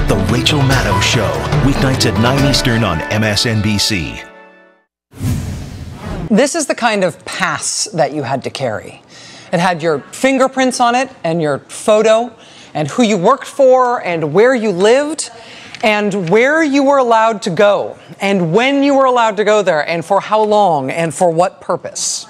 The Rachael Maddow Show, weeknights at 9 Eastern on MSNBC. This is the kind of pass that you had to carry. It had your fingerprints on it and your photo and who you worked for and where you lived and where you were allowed to go and when you were allowed to go there and for how long and for what purpose.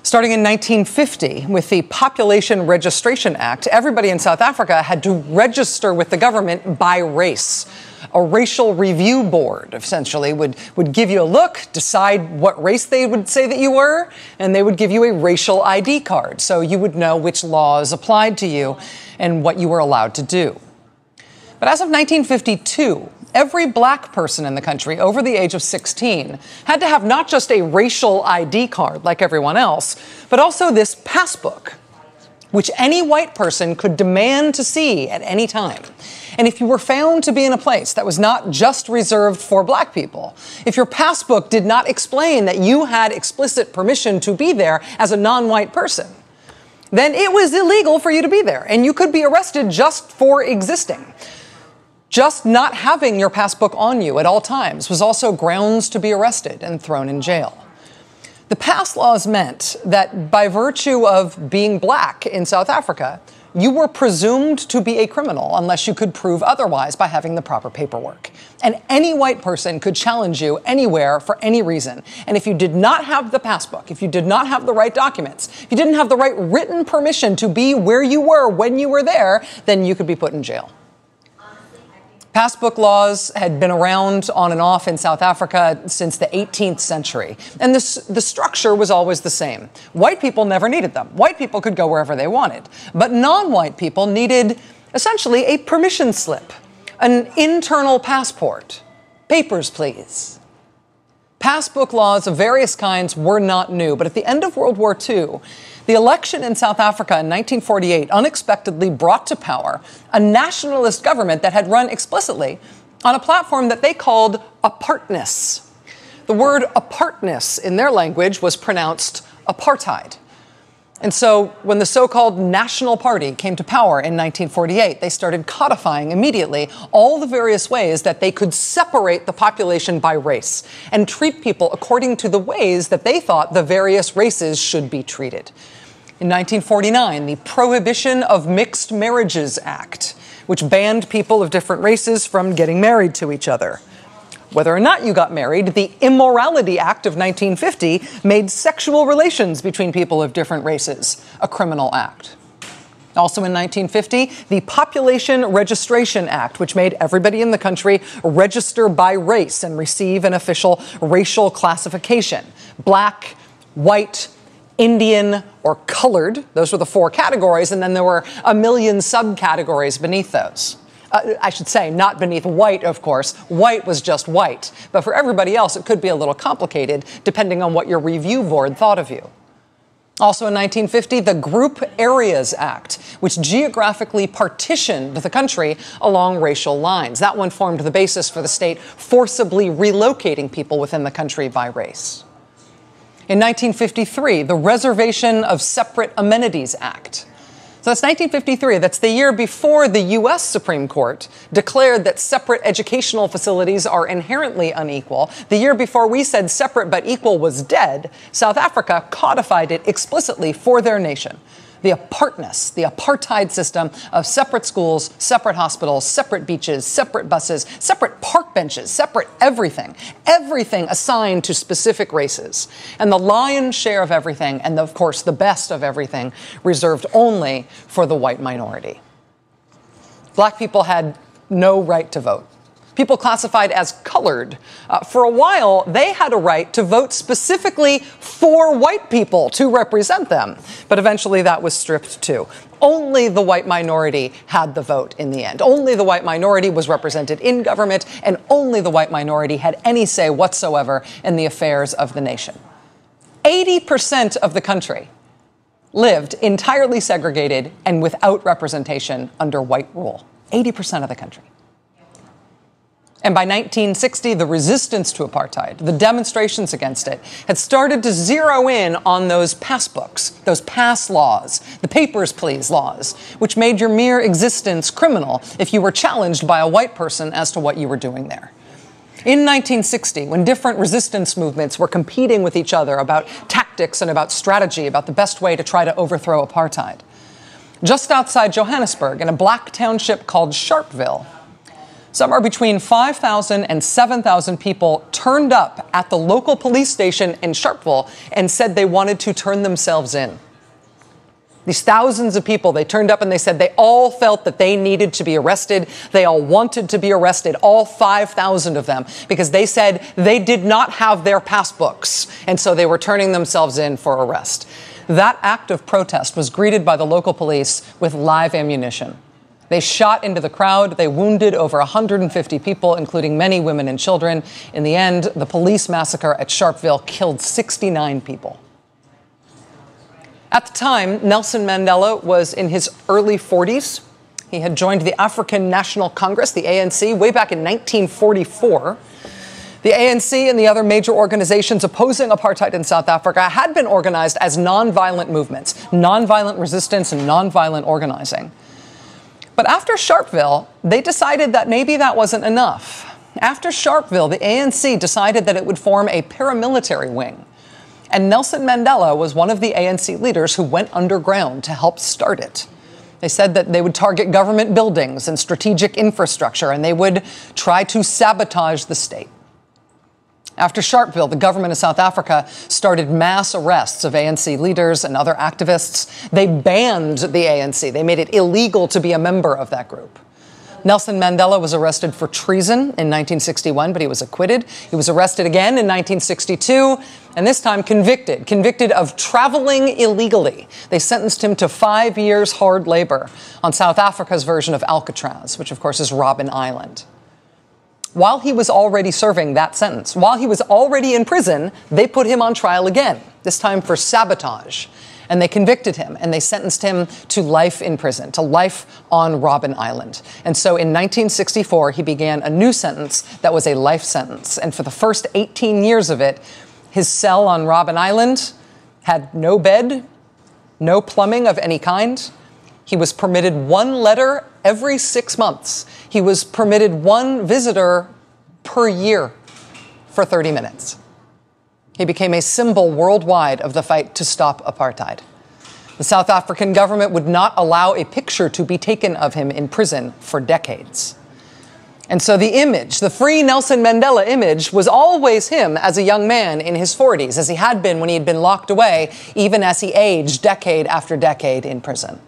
Starting in 1950, with the Population Registration Act, everybody in South Africa had to register with the government by race. A racial review board, essentially, would give you a look, decide what race they would say that you were, and they would give you a racial ID card, so you would know which laws applied to you and what you were allowed to do. But as of 1952, every black person in the country over the age of 16 had to have not just a racial ID card like everyone else, but also this passbook, which any white person could demand to see at any time. And if you were found to be in a place that was not just reserved for black people, if your passbook did not explain that you had explicit permission to be there as a non-white person, then it was illegal for you to be there, and you could be arrested just for existing. Just not having your passbook on you at all times was also grounds to be arrested and thrown in jail. The pass laws meant that by virtue of being black in South Africa, you were presumed to be a criminal unless you could prove otherwise by having the proper paperwork. And any white person could challenge you anywhere for any reason. And if you did not have the passbook, if you did not have the right documents, if you didn't have the right written permission to be where you were when you were there, then you could be put in jail. Passbook laws had been around on and off in South Africa since the 18th century. And the structure was always the same. White people never needed them. White people could go wherever they wanted. But non-white people needed essentially a permission slip, an internal passport. Papers, please. Passbook laws of various kinds were not new. But at the end of World War II, the election in South Africa in 1948 unexpectedly brought to power a nationalist government that had run explicitly on a platform that they called apartness. The word apartness in their language was pronounced apartheid. And so when the so-called National Party came to power in 1948, they started codifying immediately all the various ways that they could separate the population by race and treat people according to the ways that they thought the various races should be treated. In 1949, the Prohibition of Mixed Marriages Act, which banned people of different races from getting married to each other. Whether or not you got married, the Immorality Act of 1950 made sexual relations between people of different races a criminal act. Also in 1950, the Population Registration Act, which made everybody in the country register by race and receive an official racial classification. Black, white, Indian, or colored. Those were the four categories, and then there were a million subcategories beneath those. I should say, not beneath white, of course. White was just white. But for everybody else, it could be a little complicated, depending on what your review board thought of you. Also in 1950, the Group Areas Act, which geographically partitioned the country along racial lines. That one formed the basis for the state forcibly relocating people within the country by race. In 1953, the Reservation of Separate Amenities Act. So that's 1953. That's the year before the U.S. Supreme Court declared that separate educational facilities are inherently unequal. The year before we said separate but equal was dead, South Africa codified it explicitly for their nation. The apartness, the apartheid system of separate schools, separate hospitals, separate beaches, separate buses, separate park benches, separate everything assigned to specific races. And the lion's share of everything, and of course the best of everything, reserved only for the white minority. Black people had no right to vote. People classified as colored. For a while, they had a right to vote specifically for white people to represent them. But eventually that was stripped too. Only the white minority had the vote in the end. Only the white minority was represented in government, and only the white minority had any say whatsoever in the affairs of the nation. 80% of the country lived entirely segregated and without representation under white rule. 80% of the country. And by 1960, the resistance to apartheid, the demonstrations against it, had started to zero in on those pass books, those pass laws, the papers, please laws, which made your mere existence criminal if you were challenged by a white person as to what you were doing there. In 1960, when different resistance movements were competing with each other about tactics and about strategy, about the best way to try to overthrow apartheid, just outside Johannesburg, in a black township called Sharpeville, somewhere between 5,000 and 7,000 people turned up at the local police station in Sharpeville and said they wanted to turn themselves in. These thousands of people, they turned up and they said they all felt that they needed to be arrested. They all wanted to be arrested, all 5,000 of them, because they said they did not have their passbooks, and so they were turning themselves in for arrest. That act of protest was greeted by the local police with live ammunition. They shot into the crowd. They wounded over 150 people, including many women and children. In the end, the police massacre at Sharpeville killed 69 people. At the time, Nelson Mandela was in his early 40s. He had joined the African National Congress, the ANC, way back in 1944. The ANC and the other major organizations opposing apartheid in South Africa had been organized as nonviolent movements, nonviolent resistance and nonviolent organizing. But after Sharpeville, they decided that maybe that wasn't enough. After Sharpeville, the ANC decided that it would form a paramilitary wing. And Nelson Mandela was one of the ANC leaders who went underground to help start it. They said that they would target government buildings and strategic infrastructure, and they would try to sabotage the state. After Sharpeville, the government of South Africa started mass arrests of ANC leaders and other activists. They banned the ANC. They made it illegal to be a member of that group. Nelson Mandela was arrested for treason in 1961, but he was acquitted. He was arrested again in 1962, and this time convicted of traveling illegally. They sentenced him to 5 years hard labor on South Africa's version of Alcatraz, which of course is Robben Island. While he was already serving that sentence, while he was already in prison, they put him on trial again, this time for sabotage. And they convicted him, and they sentenced him to life in prison, to life on Robben Island. And so in 1964, he began a new sentence that was a life sentence. And for the first 18 years of it, his cell on Robben Island had no bed, no plumbing of any kind. He was permitted one letter every 6 months. He was permitted one visitor per year for 30 minutes. He became a symbol worldwide of the fight to stop apartheid. The South African government would not allow a picture to be taken of him in prison for decades. And so the image, the free Nelson Mandela image, was always him as a young man in his 40s, as he had been when he had been locked away, even as he aged decade after decade in prison.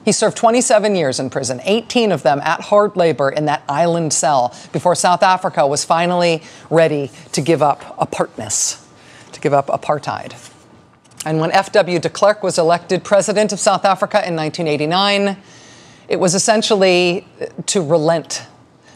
He served 27 years in prison, 18 of them at hard labor in that island cell, before South Africa was finally ready to give up apartness, to give up apartheid. And when F.W. de Klerk was elected president of South Africa in 1989, it was essentially to relent,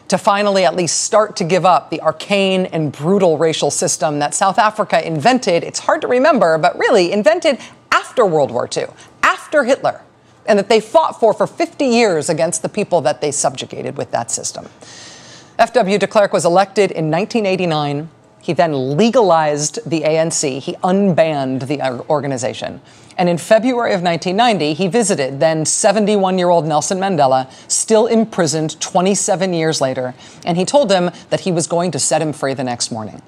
to finally at least start to give up the arcane and brutal racial system that South Africa invented. It's hard to remember, but really invented after World War II, after Hitler, and that they fought for 50 years against the people that they subjugated with that system. F.W. de Klerk was elected in 1989. He then legalized the ANC. He unbanned the organization. And in February of 1990, he visited then 71-year-old Nelson Mandela, still imprisoned 27 years later, and he told him that he was going to set him free the next morning.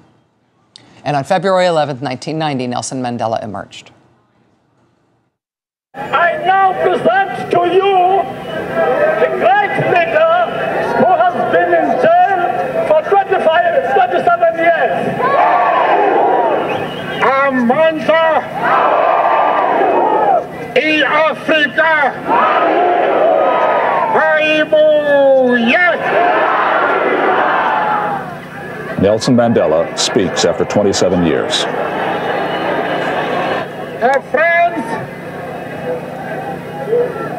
And on February 11th, 1990, Nelson Mandela emerged. I now present to you the great leader who has been in jail for 27 years. Amandla in Africa. Nelson Mandela speaks after 27 years. Friends,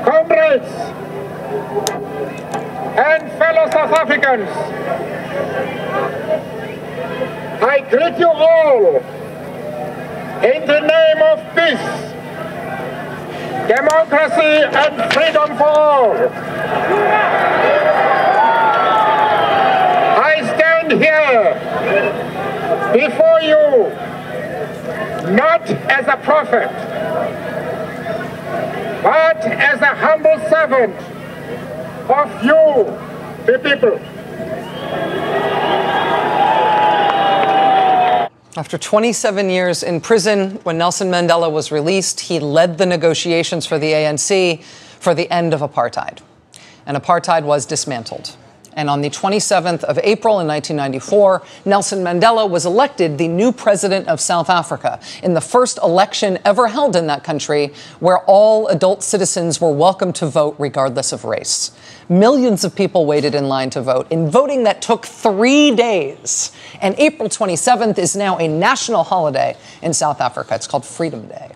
comrades, and fellow South Africans, I greet you all in the name of peace, democracy, and freedom for all. I before you, not as a prophet, but as a humble servant of you, the people. After 27 years in prison, when Nelson Mandela was released, he led the negotiations for the ANC for the end of apartheid. And apartheid was dismantled. And on the 27th of April in 1994, Nelson Mandela was elected the new president of South Africa in the first election ever held in that country, where all adult citizens were welcome to vote regardless of race. Millions of people waited in line to vote, in voting that took 3 days. And April 27th is now a national holiday in South Africa. It's called Freedom Day.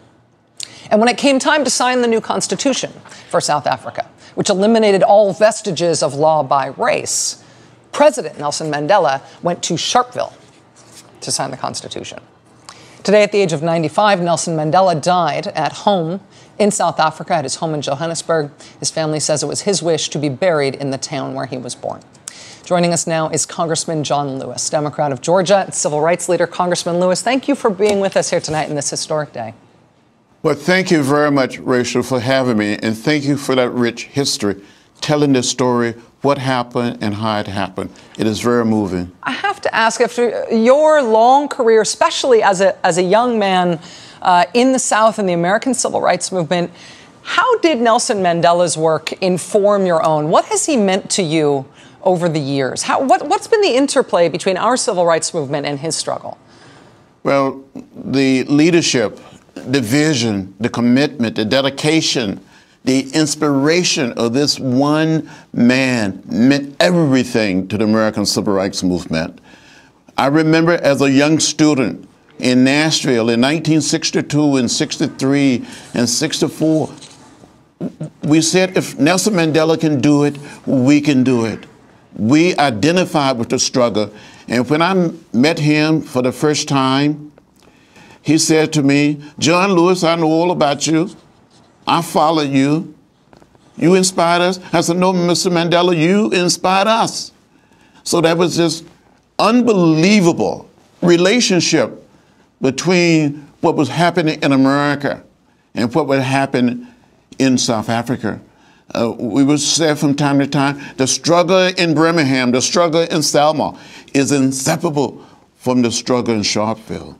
And when it came time to sign the new constitution for South Africa, which eliminated all vestiges of law by race, President Nelson Mandela went to Sharpeville to sign the Constitution. Today, at the age of 95, Nelson Mandela died at home in South Africa, at his home in Johannesburg. His family says it was his wish to be buried in the town where he was born. Joining us now is Congressman John Lewis, Democrat of Georgia and civil rights leader. Congressman Lewis, thank you for being with us here tonight in this historic day. Well, thank you very much, Rachel, for having me, and thank you for that rich history, telling the story, what happened and how it happened. It is very moving. I have to ask, after your long career, especially as a young man in the South and the American civil rights movement, how did Nelson Mandela's work inform your own? What has he meant to you over the years? What's been the interplay between our civil rights movement and his struggle? Well, the leadership, the vision, the commitment, the dedication, the inspiration of this one man meant everything to the American civil rights movement. I remember as a young student in Nashville in 1962 and 63 and 64, we said if Nelson Mandela can do it, we can do it. We identified with the struggle. And when I met him for the first time, he said to me, "John Lewis, I know all about you. I followed you. You inspired us." I said, "No, Mr. Mandela, you inspired us." So that was this unbelievable relationship between what was happening in America and what would happen in South Africa. We would say from time to time, the struggle in Birmingham, the struggle in Selma is inseparable from the struggle in Sharpeville.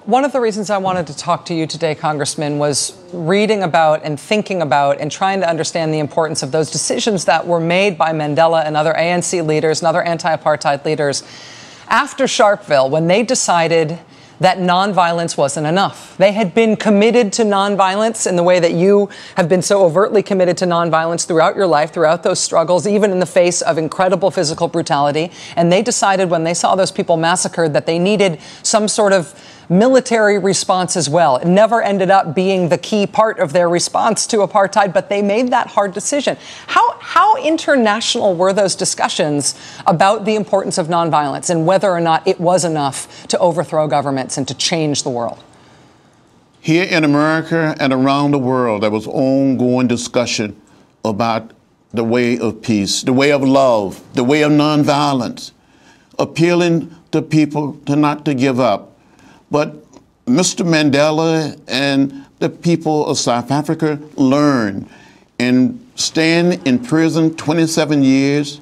One of the reasons I wanted to talk to you today, Congressman, was reading about and thinking about and trying to understand the importance of those decisions that were made by Mandela and other ANC leaders and other anti-apartheid leaders after Sharpeville, when they decided that nonviolence wasn't enough. They had been committed to nonviolence in the way that you have been so overtly committed to nonviolence throughout your life, throughout those struggles, even in the face of incredible physical brutality. And they decided when they saw those people massacred that they needed some sort of military response as well. It never ended up being the key part of their response to apartheid, but they made that hard decision. How international were those discussions about the importance of nonviolence and whether or not it was enough to overthrow governments and to change the world? Here in America and around the world, there was ongoing discussion about the way of peace, the way of love, the way of nonviolence, appealing to people to not to give up. But Mr. Mandela and the people of South Africa learned, and staying in prison 27 years,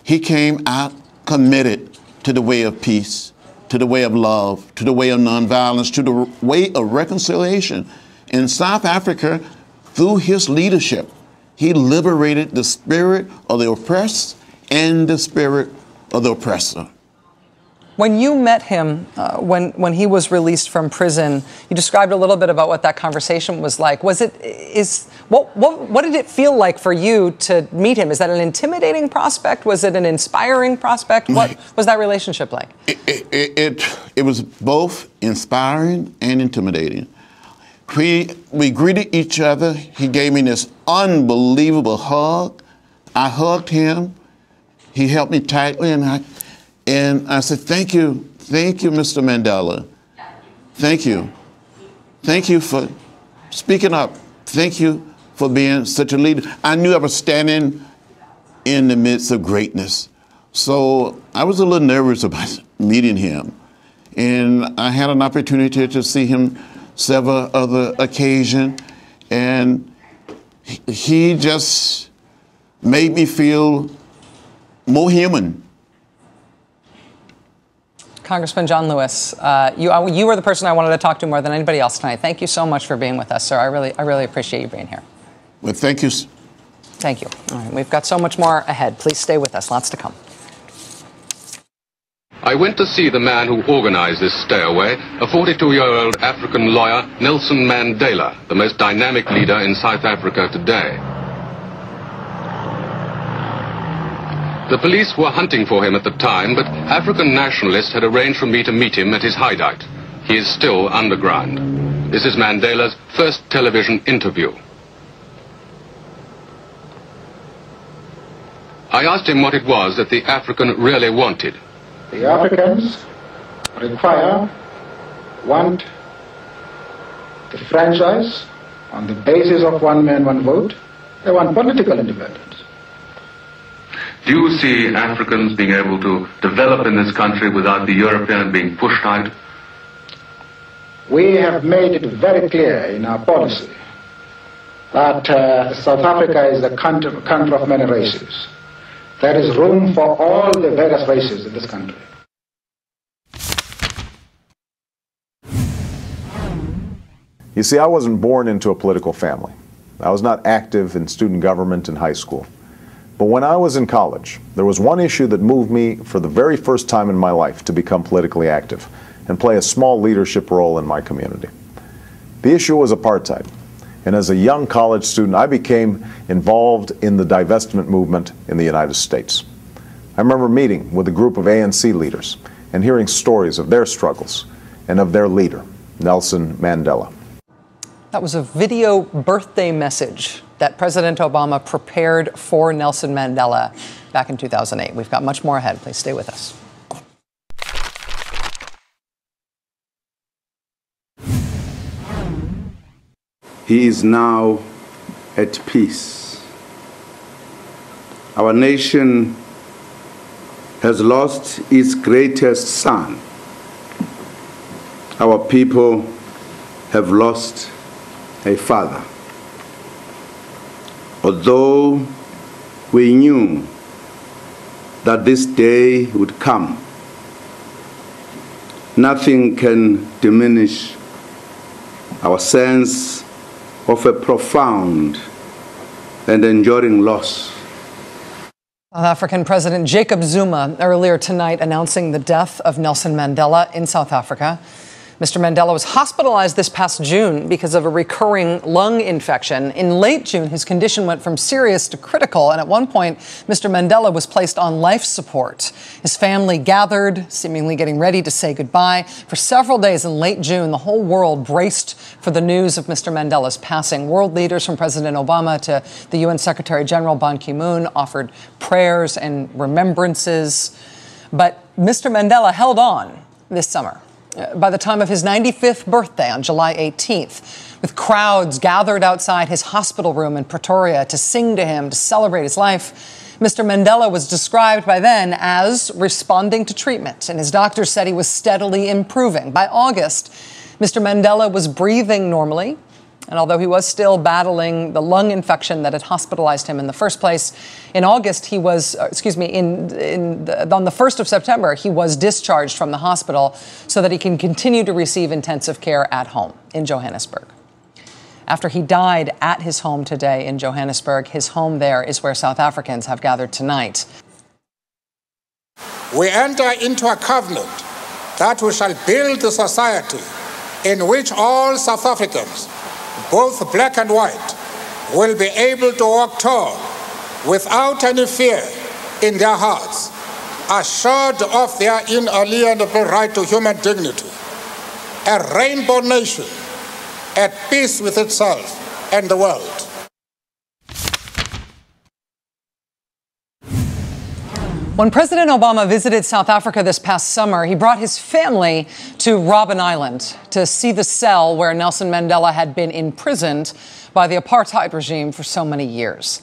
he came out committed to the way of peace, to the way of love, to the way of nonviolence, to the way of reconciliation. In South Africa, through his leadership, he liberated the spirit of the oppressed and the spirit of the oppressor. When you met him, when he was released from prison, you described a little bit about what that conversation was like. What did it feel like for you to meet him? Is that an intimidating prospect? Was it an inspiring prospect? What was that relationship like? It was both inspiring and intimidating. We greeted each other. He gave me this unbelievable hug. I hugged him. He held me tightly, and I said, thank you, Mr. Mandela. Thank you. Thank you for speaking up. Thank you for being such a leader. I knew I was standing in the midst of greatness. So I was a little nervous about meeting him. And I had an opportunity to see him several other occasions, and he just made me feel more human. Congressman John Lewis, you were the person I wanted to talk to more than anybody else tonight. Thank you so much for being with us, sir. I really appreciate you being here. Well, thank you. Thank you. All right, we've got so much more ahead. Please stay with us. Lots to come. I went to see the man who organized this stay-away, a 42-year-old African lawyer, Nelson Mandela, the most dynamic leader in South Africa today. The police were hunting for him at the time, but African nationalists had arranged for me to meet him at his hideout. He is still underground. This is Mandela's first television interview. I asked him what it was that the African really wanted. The Africans want the franchise on the basis of one man, one vote. They want political independence. Do you see Africans being able to develop in this country without the European being pushed out? We have made it very clear in our policy that South Africa is a country of many races. There is room for all the various races in this country. You see, I wasn't born into a political family. I was not active in student government in high school. But when I was in college, there was one issue that moved me for the very first time in my life to become politically active and play a small leadership role in my community. The issue was apartheid. And as a young college student, I became involved in the divestment movement in the United States. I remember meeting with a group of ANC leaders and hearing stories of their struggles and of their leader, Nelson Mandela. That was a video birthday message that President Obama prepared for Nelson Mandela back in 2008. We've got much more ahead. Please stay with us. He is now at peace. Our nation has lost its greatest son. Our people have lost a father. Although we knew that this day would come, nothing can diminish our sense of a profound and enduring loss. South African President Jacob Zuma earlier tonight announcing the death of Nelson Mandela in South Africa. Mr. Mandela was hospitalized this past June because of a recurring lung infection. In late June, his condition went from serious to critical, and at one point, Mr. Mandela was placed on life support. His family gathered, seemingly getting ready to say goodbye. For several days in late June, the whole world braced for the news of Mr. Mandela's passing. World leaders from President Obama to the UN Secretary General Ban Ki-moon offered prayers and remembrances. But Mr. Mandela held on this summer. By the time of his 95th birthday on July 18th, with crowds gathered outside his hospital room in Pretoria to sing to him, to celebrate his life, Mr. Mandela was described by then as responding to treatment, and his doctors said he was steadily improving. By August, Mr. Mandela was breathing normally, and although he was still battling the lung infection that had hospitalized him in the first place, in August he was, on the 1st of September, he was discharged from the hospital so that he can continue to receive intensive care at home in Johannesburg. After he died at his home today in Johannesburg, his home there is where South Africans have gathered tonight. We enter into a covenant that we shall build a society in which all South Africans, both black and white, will be able to walk tall without any fear in their hearts, assured of their inalienable right to human dignity. A rainbow nation at peace with itself and the world. When President Obama visited South Africa this past summer, he brought his family to Robben Island to see the cell where Nelson Mandela had been imprisoned by the apartheid regime for so many years.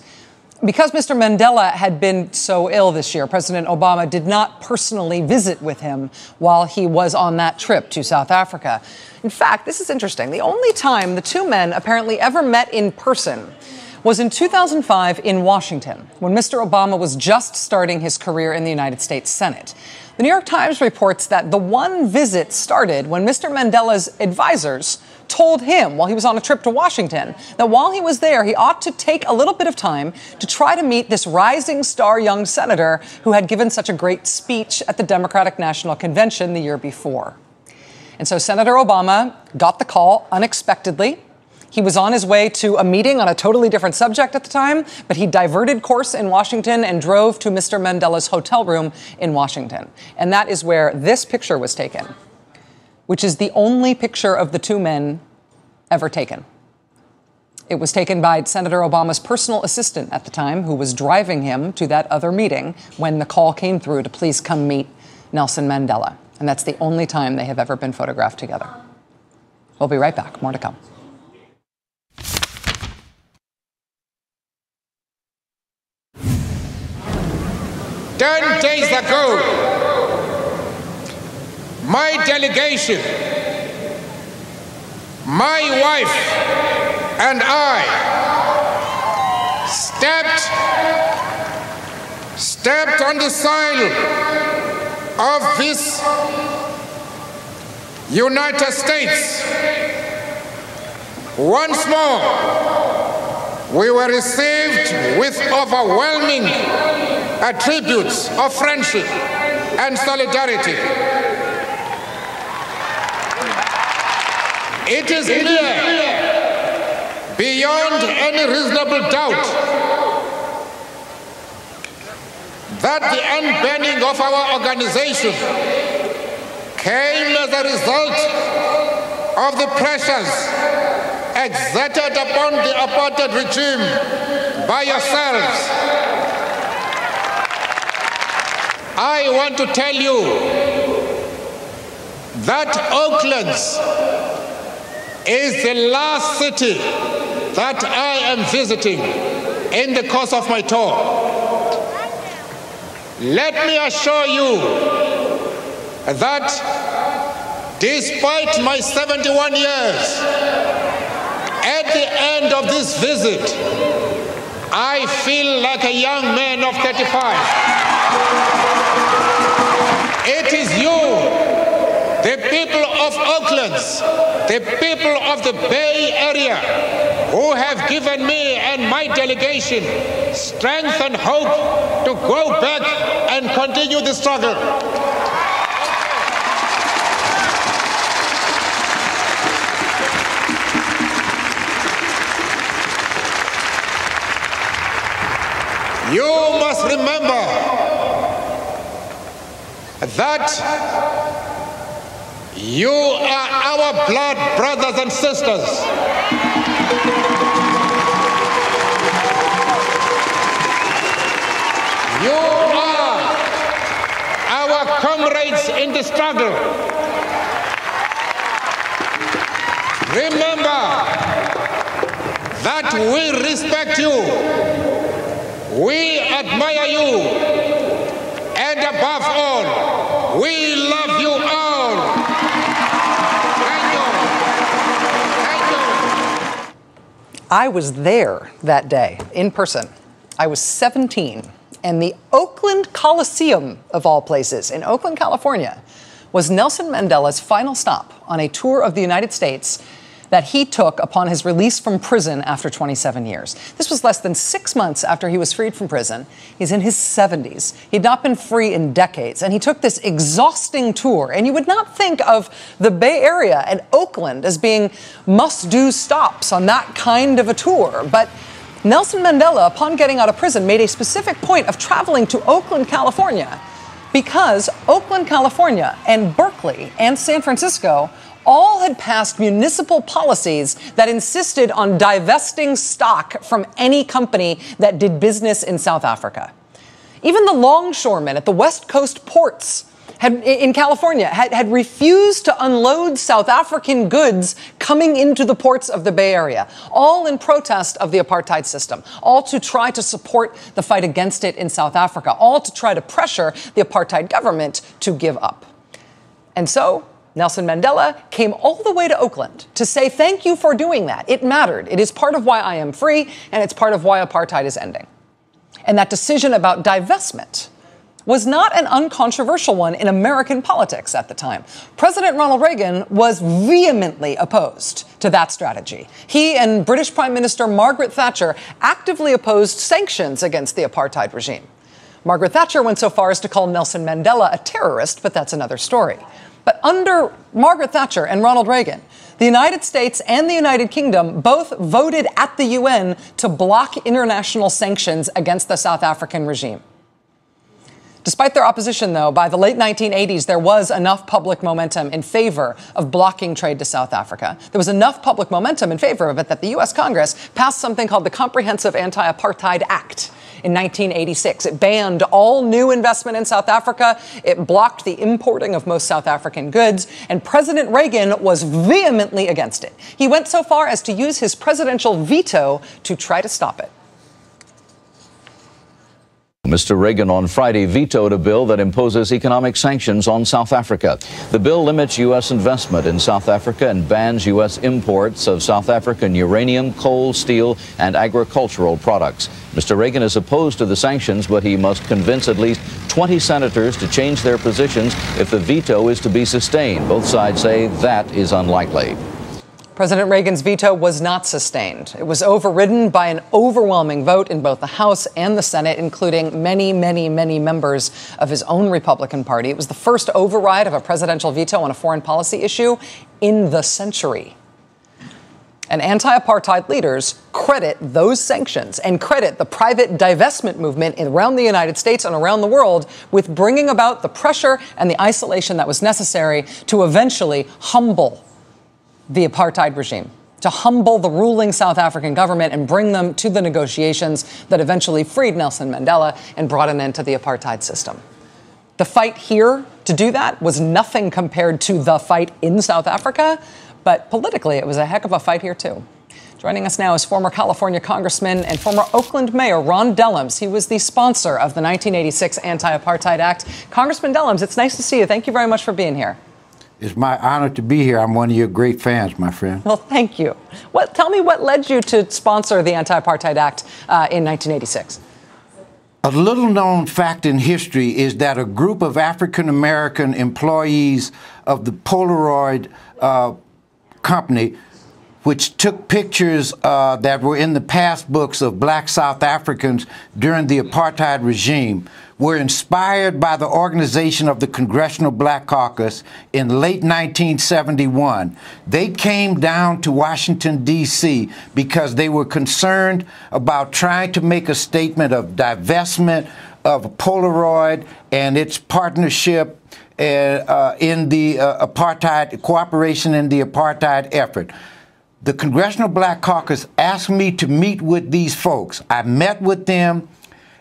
Because Mr. Mandela had been so ill this year, President Obama did not personally visit with him while he was on that trip to South Africa. In fact, this is interesting. The only time the two men apparently ever met in person was in 2005 in Washington, when Mr. Obama was just starting his career in the United States Senate. The New York Times reports that the one visit started when Mr. Mandela's advisors told him while he was on a trip to Washington that while he was there, he ought to take a little bit of time to try to meet this rising star young senator who had given such a great speech at the Democratic National Convention the year before. And so Senator Obama got the call unexpectedly. He was on his way to a meeting on a totally different subject at the time, but he diverted course in Washington and drove to Mr. Mandela's hotel room in Washington. And that is where this picture was taken, which is the only picture of the two men ever taken. It was taken by Senator Obama's personal assistant at the time, who was driving him to that other meeting when the call came through to please come meet Nelson Mandela. And that's the only time they have ever been photographed together. We'll be right back. More to come. 10 days ago, my delegation, my wife, and I stepped on the soil of this United States. Once more, we were received with overwhelming attributes of friendship and solidarity. It is clear, beyond any reasonable doubt, that the unbanning of our organization came as a result of the pressures exerted upon the apartheid regime by yourselves. I want to tell you that Oakland is the last city that I am visiting in the course of my tour. Let me assure you that despite my 71 years, at the end of this visit, I feel like a young man of 35. It is you, the people of Oakland, the people of the Bay Area, who have given me and my delegation strength and hope to go back and continue the struggle. You must remember that you are our blood brothers and sisters. You are our comrades in the struggle. Remember that we respect you, we admire you, and above all, we love you all. Thank you. Thank you. I was there that day in person. I was 17, and the Oakland Coliseum, of all places, in Oakland, California, was Nelson Mandela's final stop on a tour of the United States that he took upon his release from prison after 27 years. This was less than 6 months after he was freed from prison. He's in his 70s. He'd not been free in decades, and he took this exhausting tour. And you would not think of the Bay Area and Oakland as being must-do stops on that kind of a tour. But Nelson Mandela, upon getting out of prison, made a specific point of traveling to Oakland, California, because Oakland, California, and Berkeley and San Francisco all had passed municipal policies that insisted on divesting stock from any company that did business in South Africa. Even the longshoremen at the West Coast ports in California, had refused to unload South African goods coming into the ports of the Bay Area, all in protest of the apartheid system, all to try to support the fight against it in South Africa, all to try to pressure the apartheid government to give up. And so Nelson Mandela came all the way to Oakland to say thank you for doing that. It mattered. It is part of why I am free, and it's part of why apartheid is ending. And that decision about divestment was not an uncontroversial one in American politics at the time. President Ronald Reagan was vehemently opposed to that strategy. He and British Prime Minister Margaret Thatcher actively opposed sanctions against the apartheid regime. Margaret Thatcher went so far as to call Nelson Mandela a terrorist, but that's another story. But under Margaret Thatcher and Ronald Reagan, the United States and the United Kingdom both voted at the UN to block international sanctions against the South African regime. Despite their opposition, though, by the late 1980s, there was enough public momentum in favor of blocking trade to South Africa. There was enough public momentum in favor of it that the U.S. Congress passed something called the Comprehensive Anti-Apartheid Act in 1986. It banned all new investment in South Africa. It blocked the importing of most South African goods. And President Reagan was vehemently against it. He went so far as to use his presidential veto to try to stop it. Mr. Reagan on Friday vetoed a bill that imposes economic sanctions on South Africa. The bill limits U.S. investment in South Africa and bans U.S. imports of South African uranium, coal, steel, and agricultural products. Mr. Reagan is opposed to the sanctions, but he must convince at least 20 senators to change their positions if the veto is to be sustained. Both sides say that is unlikely. President Reagan's veto was not sustained. It was overridden by an overwhelming vote in both the House and the Senate, including many, many, many members of his own Republican Party. It was the first override of a presidential veto on a foreign policy issue in the century. And anti-apartheid leaders credit those sanctions and credit the private divestment movement around the United States and around the world with bringing about the pressure and the isolation that was necessary to eventually humble the apartheid regime, to humble the ruling South African government and bring them to the negotiations that eventually freed Nelson Mandela and brought an end to the apartheid system. The fight here to do that was nothing compared to the fight in South Africa, but politically it was a heck of a fight here too. Joining us now is former California Congressman and former Oakland Mayor Ron Dellums. He was the sponsor of the 1986 Anti-Apartheid Act. Congressman Dellums, it's nice to see you. Thank you very much for being here. It's my honor to be here. I'm one of your great fans, my friend. Well, thank you. Tell me what led you to sponsor the Anti-Apartheid Act in 1986? A little-known fact in history is that a group of African-American employees of the Polaroid company, which took pictures that were in the passbooks of black South Africans during the apartheid regime, were inspired by the organization of the Congressional Black Caucus in late 1971. They came down to Washington, D.C. because they were concerned about trying to make a statement of divestment of Polaroid and its partnership in the apartheid, cooperation in the apartheid effort. The Congressional Black Caucus asked me to meet with these folks. I met with them,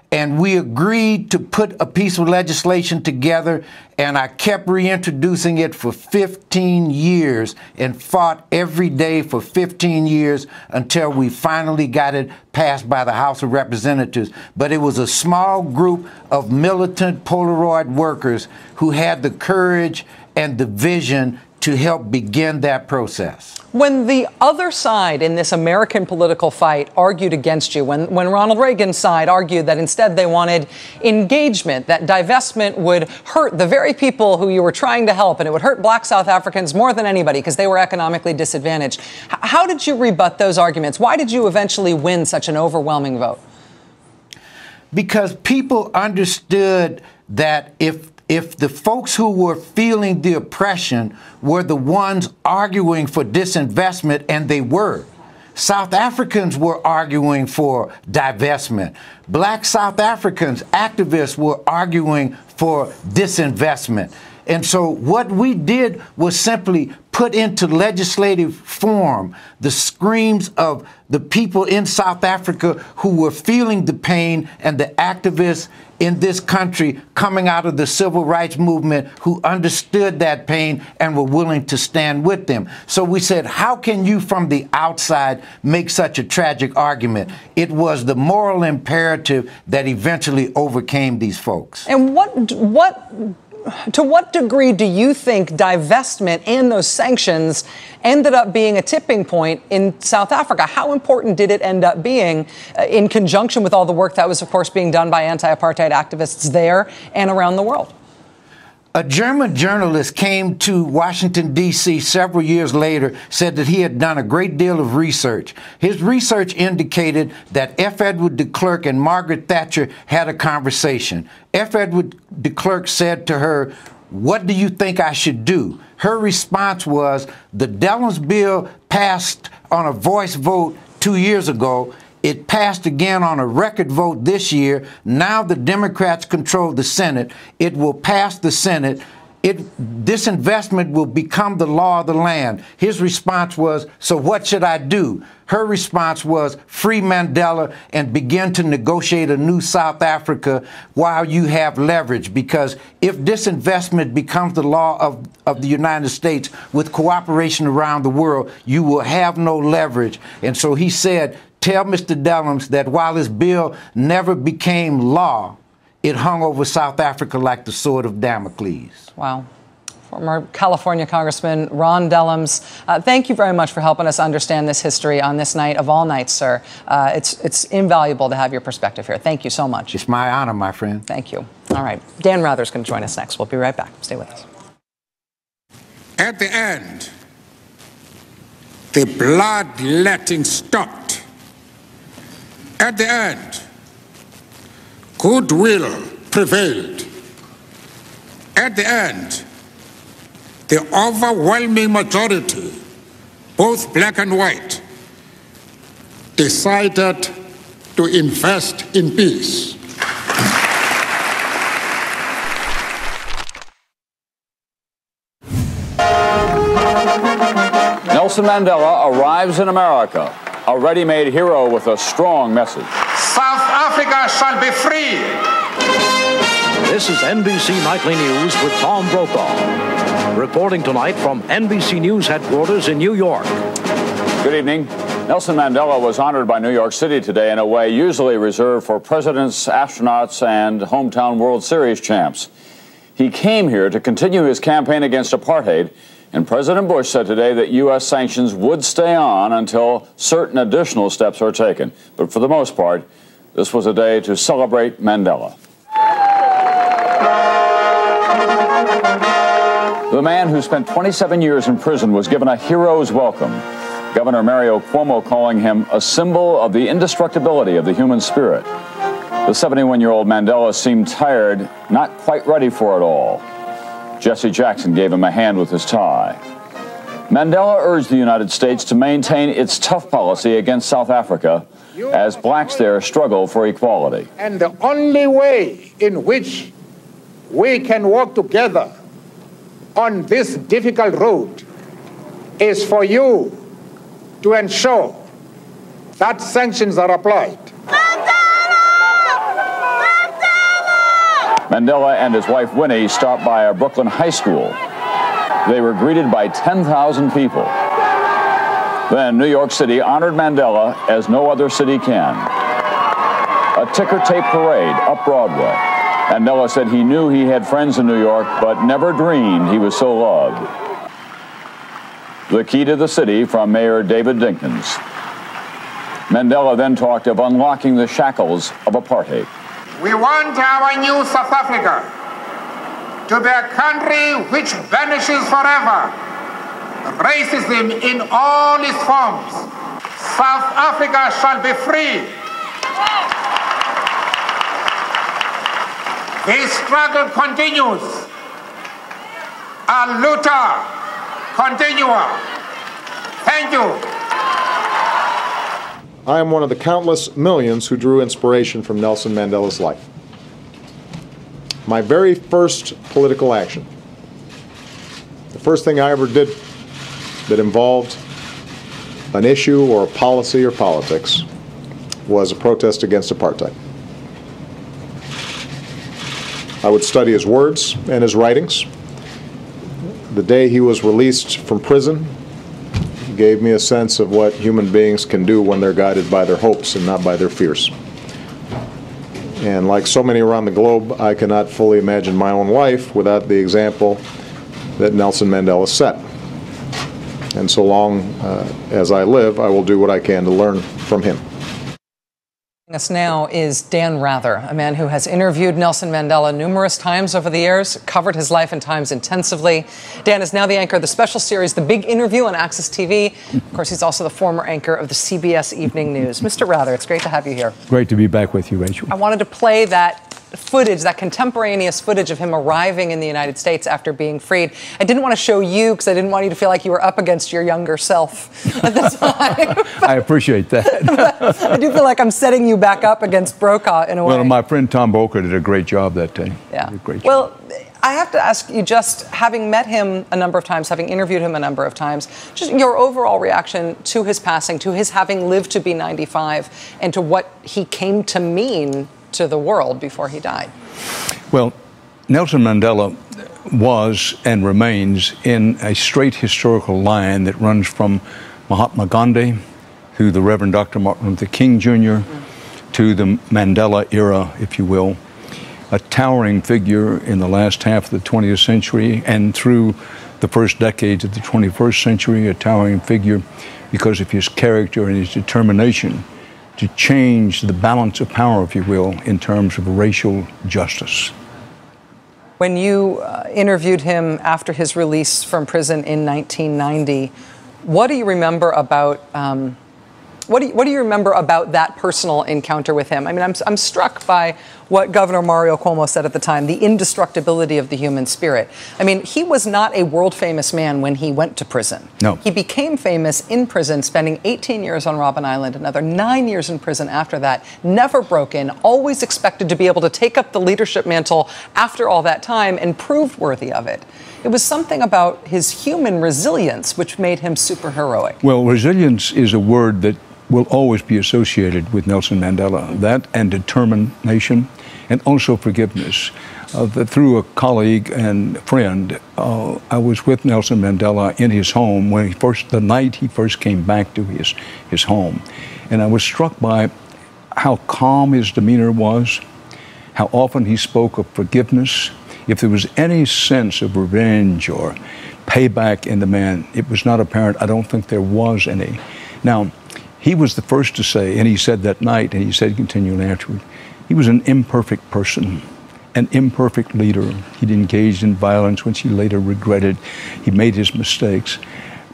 and we agreed to put a piece of legislation together, and I kept reintroducing it for 15 years and fought every day for 15 years until we finally got it passed by the House of Representatives. But it was a small group of militant Polaroid workers who had the courage and the vision to help begin that process. When the other side in this American political fight argued against you, when Ronald Reagan's side argued that instead they wanted engagement, that divestment would hurt the very people who you were trying to help, and it would hurt black South Africans more than anybody because they were economically disadvantaged. How did you rebut those arguments? Why did you eventually win such an overwhelming vote? Because people understood that if the folks who were feeling the oppression were the ones arguing for disinvestment, and they were. South Africans were arguing for divestment. Black South Africans, activists, were arguing for disinvestment. And so what we did was simply put into legislative form the screams of the people in South Africa who were feeling the pain and the activists in this country coming out of the civil rights movement who understood that pain and were willing to stand with them. So we said, how can you from the outside make such a tragic argument? It was the moral imperative that eventually overcame these folks. And to what degree do you think divestment and those sanctions ended up being a tipping point in South Africa? How important did it end up being in conjunction with all the work that was, of course, being done by anti-apartheid activists there and around the world? A German journalist came to Washington, D.C. several years later, said that he had done a great deal of research. His research indicated that F. Edward de Klerk and Margaret Thatcher had a conversation. F. Edward de Klerk said to her, "What do you think I should do?" Her response was, "The Dellums bill passed on a voice vote 2 years ago. It passed again on a record vote this year. Now the Democrats control the Senate. It will pass the Senate. This investment will become the law of the land." His response was, "So what should I do?" Her response was, "Free Mandela and begin to negotiate a new South Africa while you have leverage. Because if this investment becomes the law of the United States with cooperation around the world, you will have no leverage." And so he said, "Tell Mr. Dellums that while his bill never became law, it hung over South Africa like the sword of Damocles." Wow. Former California Congressman Ron Dellums, thank you very much for helping us understand this history on this night of all nights, sir. It's invaluable to have your perspective here. Thank you so much. It's my honor, my friend. Thank you. All right. Dan Rather's going to join us next. We'll be right back. Stay with us. At the end, the bloodletting stopped. At the end, goodwill prevailed. At the end, the overwhelming majority, both black and white, decided to invest in peace. Nelson Mandela arrives in America, a ready-made hero with a strong message. South Africa shall be free. This is NBC Nightly News with Tom Brokaw, reporting tonight from NBC News headquarters in New York. Good evening. Nelson Mandela was honored by New York City today in a way usually reserved for presidents, astronauts, and hometown World Series champs. He came here to continue his campaign against apartheid, and President Bush said today that U.S. sanctions would stay on until certain additional steps are taken. But for the most part, this was a day to celebrate Mandela. The man who spent 27 years in prison was given a hero's welcome. Governor Mario Cuomo calling him a symbol of the indestructibility of the human spirit. The 71-year-old Mandela seemed tired, not quite ready for it all. Jesse Jackson gave him a hand with his tie. Mandela urged the United States to maintain its tough policy against South Africa as blacks there struggle for equality. And the only way in which we can work together on this difficult road is for you to ensure that sanctions are applied. Mandela and his wife Winnie stopped by a Brooklyn high school. They were greeted by 10,000 people. Then New York City honored Mandela as no other city can. A ticker tape parade up Broadway. Mandela said he knew he had friends in New York, but never dreamed he was so loved. The key to the city from Mayor David Dinkins. Mandela then talked of unlocking the shackles of apartheid. We want our new South Africa to be a country which vanishes forever. Racism in all its forms. South Africa shall be free. The struggle continues. A luta continua. Thank you. I am one of the countless millions who drew inspiration from Nelson Mandela's life. My very first political action, the first thing I ever did that involved an issue or a policy or politics was a protest against apartheid. I would study his words and his writings. The day he was released from prison gave me a sense of what human beings can do when they're guided by their hopes and not by their fears. And like so many around the globe, I cannot fully imagine my own life without the example that Nelson Mandela set. And so long as I live, I will do what I can to learn from him. Joining us now is Dan Rather, a man who has interviewed Nelson Mandela numerous times over the years, covered his life and times intensively. Dan is now the anchor of the special series, The Big Interview on Access TV. Of course, he's also the former anchor of the CBS Evening News. Mr. Rather, it's great to have you here. Great to be back with you, Rachel. I wanted to play that footage, that contemporaneous footage of him arriving in the United States after being freed. I didn't want to show you because I didn't want you to feel like you were up against your younger self at the time. I appreciate that. I do feel like I'm setting you back up against Brokaw in a way. Well, my friend Tom Boker did a great job that day. Yeah. Great job. Well, I have to ask you, just having met him a number of times, having interviewed him a number of times, just your overall reaction to his passing, to his having lived to be 95, and to what he came to mean to the world before he died. Well, Nelson Mandela was and remains in a straight historical line that runs from Mahatma Gandhi through the Reverend Dr. Martin Luther King Jr. to the Mandela era, if you will, a towering figure in the last half of the 20th century and through the first decades of the 21st century, a towering figure because of his character and his determination to change the balance of power, if you will, in terms of racial justice. When you interviewed him after his release from prison in 1990, what do you remember about what do you remember about that personal encounter with him? I mean, I'm struck by what Governor Mario Cuomo said at the time, the indestructibility of the human spirit. I mean, he was not a world-famous man when he went to prison. No. He became famous in prison, spending 18 years on Robben Island, another 9 years in prison after that, never broken, always expected to be able to take up the leadership mantle after all that time and proved worthy of it. It was something about his human resilience which made him super heroic. Well, resilience is a word that will always be associated with Nelson Mandela. That and determination and also forgiveness. Through a colleague and friend, I was with Nelson Mandela in his home when the night he first came back to his home. And I was struck by how calm his demeanor was, how often he spoke of forgiveness. If there was any sense of revenge or payback in the man, it was not apparent. I don't think there was any. Now, he was the first to say, and he said that night, and he said continually afterward, he was an imperfect person, an imperfect leader. He'd engaged in violence, which he later regretted. He made his mistakes.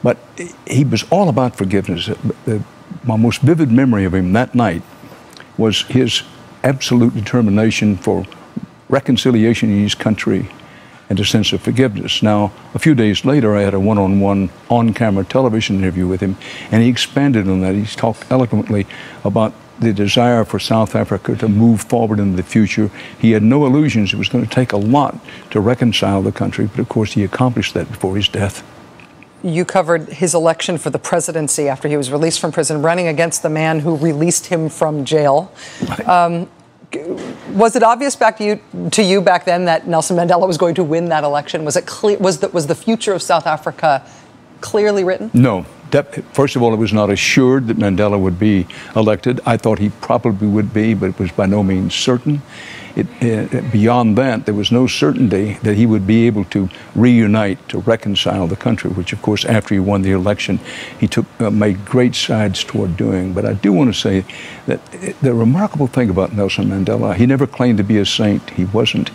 But he was all about forgiveness. My most vivid memory of him that night was his absolute determination for reconciliation in his country and a sense of forgiveness. Now, a few days later, I had a one-on-one on-camera television interview with him, and he expanded on that. He talked eloquently about the desire for South Africa to move forward in the future. He had no illusions. It was going to take a lot to reconcile the country, but of course he accomplished that before his death. You covered his election for the presidency after he was released from prison, running against the man who released him from jail. Right. Was it obvious to you back then that Nelson Mandela was going to win that election? Was it clear? Was the future of South Africa clearly written? No. First of all, it was not assured that Mandela would be elected. I thought he probably would be, but it was by no means certain. Beyond that, there was no certainty that he would be able to reunite, to reconcile the country, which, of course, after he won the election, he made great strides toward doing. But I do want to say that the remarkable thing about Nelson Mandela, he never claimed to be a saint. He wasn't.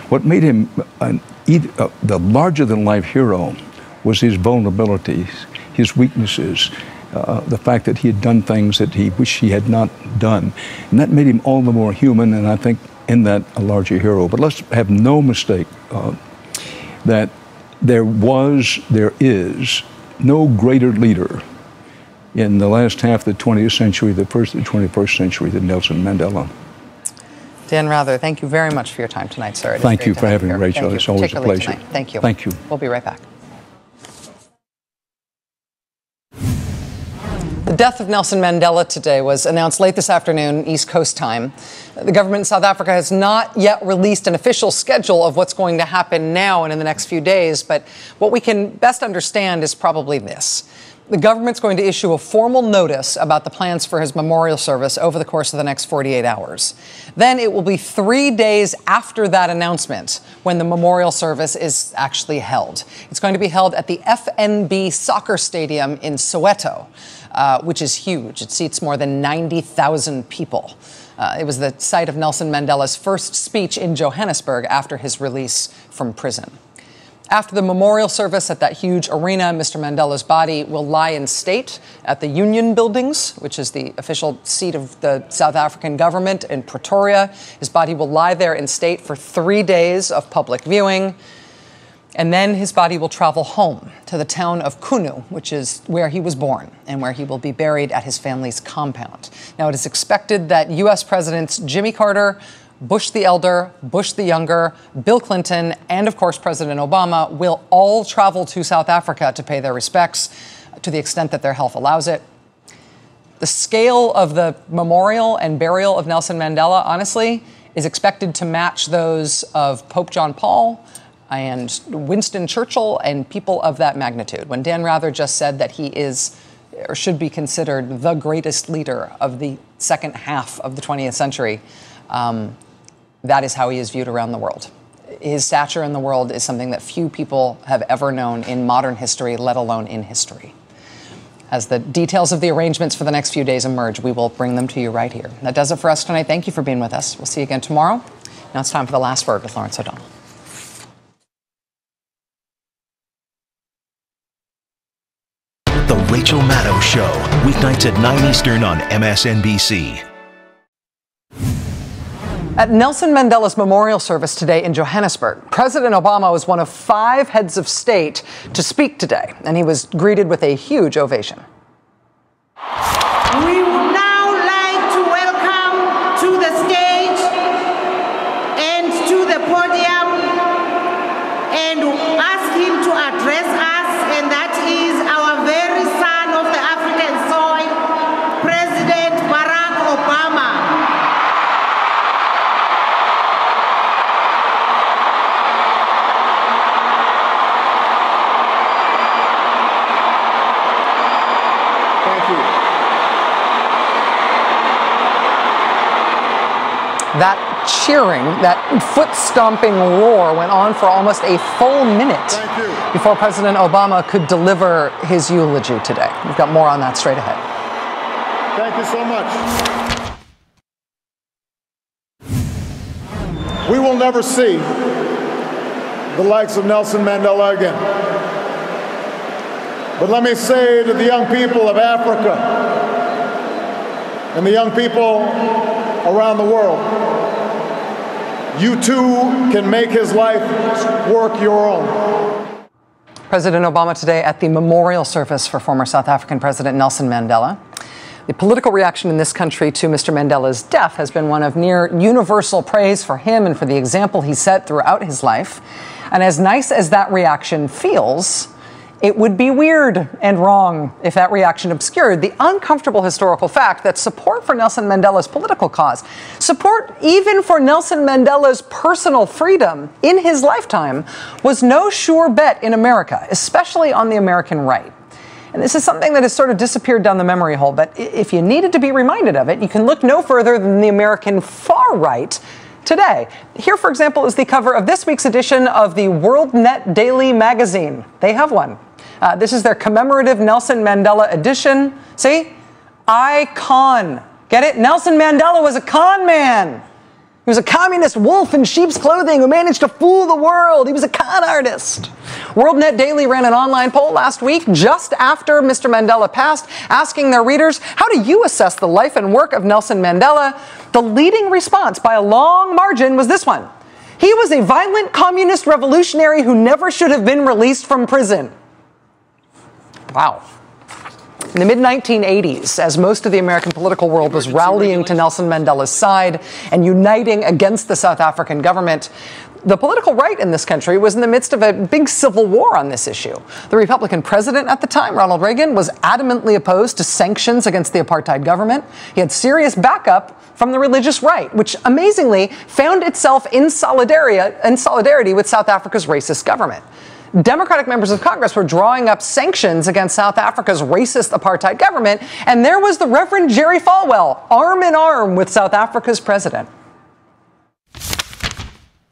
What made him the larger-than-life hero was his vulnerabilities, his weaknesses, the fact that he had done things that he wished he had not done. And that made him all the more human, and I think in that a larger hero. But let's have no mistake that there is no greater leader in the last half of the 20th century, the first of the 21st century than Nelson Mandela. Dan Rather, thank you very much for your time tonight, sir. Thank you for having me, Rachel. It's always a pleasure. Tonight. Thank you. Thank you. We'll be right back. death of Nelson Mandela today was announced late this afternoon, East Coast time. The government in South Africa has not yet released an official schedule of what's going to happen now and in the next few days, but what we can best understand is probably this. The government's going to issue a formal notice about the plans for his memorial service over the course of the next 48 hours. Then it will be 3 days after that announcement when the memorial service is actually held. It's going to be held at the FNB soccer stadium in Soweto, which is huge. It seats more than 90,000 people. It was the site of Nelson Mandela's first speech in Johannesburg after his release from prison. After the memorial service at that huge arena, Mr. Mandela's body will lie in state at the Union Buildings, which is the official seat of the South African government in Pretoria. His body will lie there in state for 3 days of public viewing. And then his body will travel home to the town of Kunu, which is where he was born and where he will be buried at his family's compound. Now, it is expected that U.S. Presidents Jimmy Carter, Bush the elder, Bush the younger, Bill Clinton, and of course President Obama will all travel to South Africa to pay their respects to the extent that their health allows it. The scale of the memorial and burial of Nelson Mandela, honestly, is expected to match those of Pope John Paul and Winston Churchill and people of that magnitude. When Dan Rather just said that he is or should be considered the greatest leader of the second half of the 20th century, that is how he is viewed around the world. His stature in the world is something that few people have ever known in modern history, let alone in history. As the details of the arrangements for the next few days emerge, we will bring them to you right here. That does it for us tonight. Thank you for being with us. We'll see you again tomorrow. Now it's time for The Last Word with Lawrence O'Donnell. The Rachael Maddow Show, weeknights at 9 Eastern on MSNBC. At Nelson Mandela's memorial service today in Johannesburg, President Obama was one of 5 heads of state to speak today, and he was greeted with a huge ovation. We would now like to welcome to the stage and to the podium and ask him to address us, and that is our very son of the African soil, President Barack Obama. That cheering, that foot-stomping roar went on for almost a full minute before President Obama could deliver his eulogy today. We've got more on that straight ahead. Thank you so much. We will never see the likes of Nelson Mandela again. But let me say to the young people of Africa and the young people around the world, you too can make his life work your own. President Obama today at the memorial service for former South African President Nelson Mandela. The political reaction in this country to Mr. Mandela's death has been one of near universal praise for him and for the example he set throughout his life. And as nice as that reaction feels, it would be weird and wrong if that reaction obscured the uncomfortable historical fact that support for Nelson Mandela's political cause, support even for Nelson Mandela's personal freedom in his lifetime, was no sure bet in America, especially on the American right. And this is something that has sort of disappeared down the memory hole, but if you needed to be reminded of it, you can look no further than the American far right today. Here, for example, is the cover of this week's edition of the WorldNet Daily magazine. They have one. This is their commemorative Nelson Mandela edition. See? Icon. Get it? Nelson Mandela was a con man. He was a communist wolf in sheep's clothing who managed to fool the world. He was a con artist. WorldNet Daily ran an online poll last week, just after Mr. Mandela passed, asking their readers, how do you assess the life and work of Nelson Mandela? The leading response by a long margin was this one. He was a violent communist revolutionary who never should have been released from prison. Wow. In the mid-1980s, as most of the American political world was rallying to Nelson Mandela's side and uniting against the South African government, The political right in this country was in the midst of a big civil war on this issue. The Republican president at the time, Ronald Reagan, was adamantly opposed to sanctions against the apartheid government. He had serious backup from the religious right, which amazingly found itself in solidarity with South Africa's racist government. Democratic members of Congress were drawing up sanctions against South Africa's racist apartheid government, and there was the Reverend Jerry Falwell, arm in arm with South Africa's president.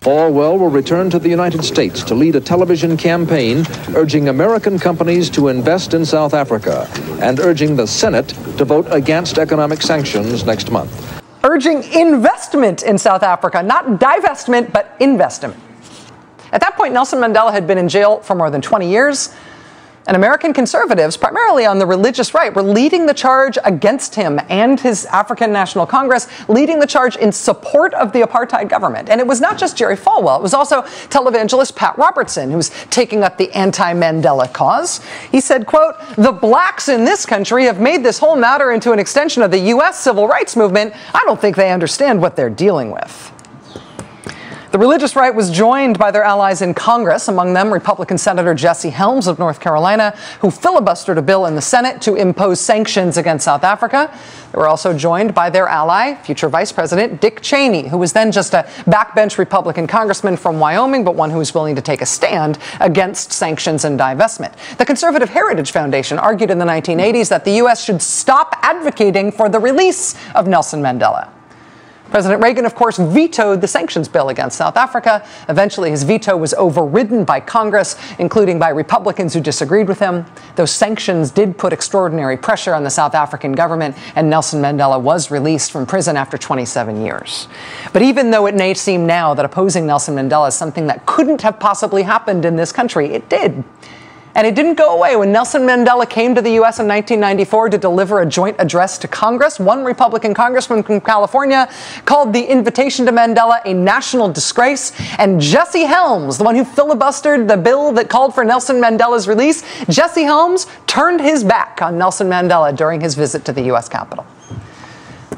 Falwell will return to the United States to lead a television campaign urging American companies to invest in South Africa and urging the Senate to vote against economic sanctions next month. Urging investment in South Africa, not divestment, but investment. At that point, Nelson Mandela had been in jail for more than 20 years, and American conservatives, primarily on the religious right, were leading the charge against him and his African National Congress, leading the charge in support of the apartheid government. And it was not just Jerry Falwell. It was also televangelist Pat Robertson, who was taking up the anti-Mandela cause. He said, quote, "The blacks in this country have made this whole matter into an extension of the U.S. civil rights movement. I don't think they understand what they're dealing with." The religious right was joined by their allies in Congress, among them Republican Senator Jesse Helms of North Carolina, who filibustered a bill in the Senate to impose sanctions against South Africa. They were also joined by their ally, future Vice President Dick Cheney, who was then just a backbench Republican congressman from Wyoming, but one who was willing to take a stand against sanctions and divestment. The Conservative Heritage Foundation argued in the 1980s that the U.S. should stop advocating for the release of Nelson Mandela. President Reagan, of course, vetoed the sanctions bill against South Africa. Eventually, his veto was overridden by Congress, including by Republicans who disagreed with him. Those sanctions did put extraordinary pressure on the South African government, and Nelson Mandela was released from prison after 27 years. But even though it may seem now that opposing Nelson Mandela is something that couldn't have possibly happened in this country, it did. And it didn't go away. When Nelson Mandela came to the U.S. in 1994 to deliver a joint address to Congress, one Republican congressman from California called the invitation to Mandela a national disgrace. And Jesse Helms, the one who filibustered the bill that called for Nelson Mandela's release, Jesse Helms turned his back on Nelson Mandela during his visit to the U.S. Capitol.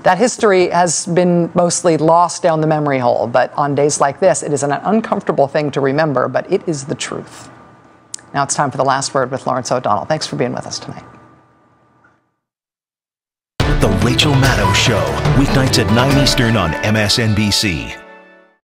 That history has been mostly lost down the memory hole, but on days like this, it is an uncomfortable thing to remember, but it is the truth. Now it's time for the last word with Lawrence O'Donnell. Thanks for being with us tonight. The Rachael Maddow Show, weeknights at 9 Eastern on MSNBC.